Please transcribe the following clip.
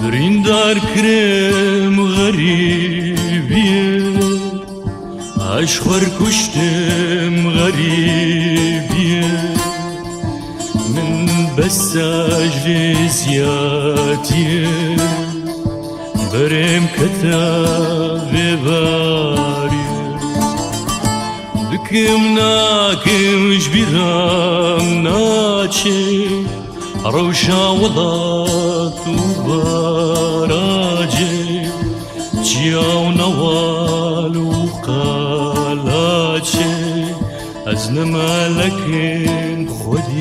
بریندار کرم غریبیه عشق کشتم غریبیه من بس اجر زیادیه برم کتاب باریه دکم ناکمش بیرم ناچه روشا وضعت وبراجي جياو نوال وقالاتي أزن مالك خدي